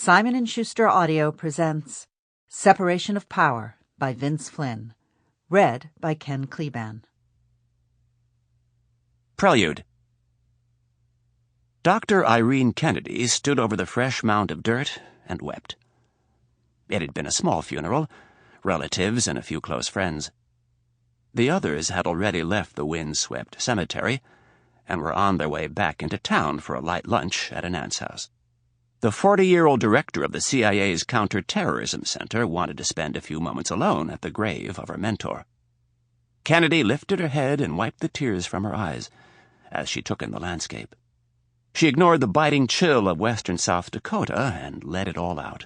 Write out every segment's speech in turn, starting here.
Simon & Schuster Audio presents Separation of Power by Vince Flynn. Read by Ken Kilban. Prelude. Dr. Irene Kennedy stood over the fresh mound of dirt and wept. It had been a small funeral, relatives and a few close friends. The others had already left the wind-swept cemetery and were on their way back into town for a light lunch at an aunt's house. The 40-year-old director of the CIA's Counterterrorism Center wanted to spend a few moments alone at the grave of her mentor. Kennedy lifted her head and wiped the tears from her eyes as she took in the landscape. She ignored the biting chill of western South Dakota and let it all out.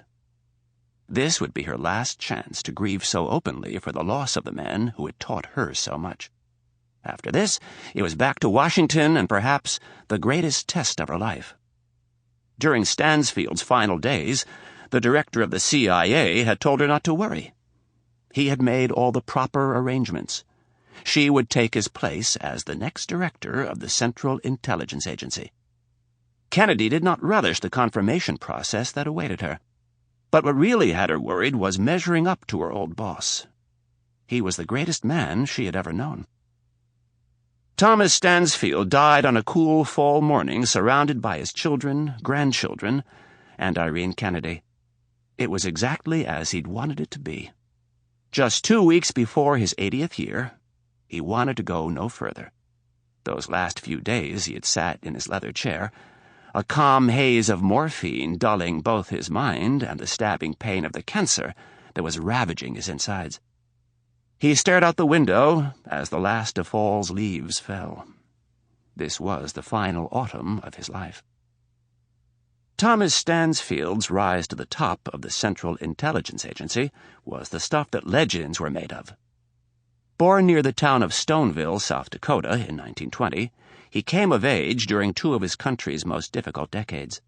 This would be her last chance to grieve so openly for the loss of the man who had taught her so much. After this, it was back to Washington and perhaps the greatest test of her life. During Stansfield's final days, the director of the CIA had told her not to worry. He had made all the proper arrangements. She would take his place as the next director of the Central Intelligence Agency. Kennedy did not relish the confirmation process that awaited her. But what really had her worried was measuring up to her old boss. He was the greatest man she had ever known. Thomas Stansfield died on a cool fall morning surrounded by his children, grandchildren, and Irene Kennedy. It was exactly as he'd wanted it to be. Just 2 weeks before his 80th year, he wanted to go no further. Those last few days he had sat in his leather chair, a calm haze of morphine dulling both his mind and the stabbing pain of the cancer that was ravaging his insides. He stared out the window as the last of fall's leaves fell. This was the final autumn of his life. Thomas Stansfield's rise to the top of the Central Intelligence Agency was the stuff that legends were made of. Born near the town of Stoneville, South Dakota, in 1920, he came of age during 2 of his country's most difficult decades.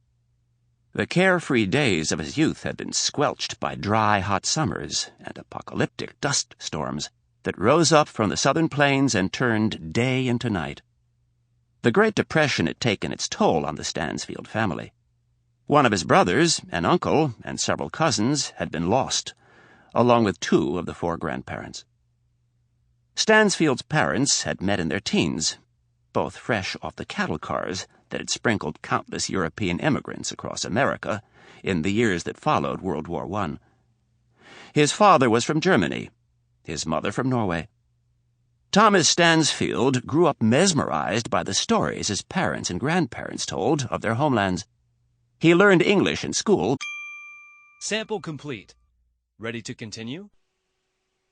The carefree days of his youth had been squelched by dry, hot summers and apocalyptic dust storms that rose up from the southern plains and turned day into night. The Great Depression had taken its toll on the Stansfield family. One of his brothers, an uncle, and several cousins had been lost, along with 2 of the 4 grandparents. Stansfield's parents had met in their teens, both fresh off the cattle cars that had sprinkled countless European immigrants across America in the years that followed World War I. His father was from Germany, his mother from Norway. Thomas Stansfield grew up mesmerized by the stories his parents and grandparents told of their homelands. He learned English in school. Sample complete. Ready to continue?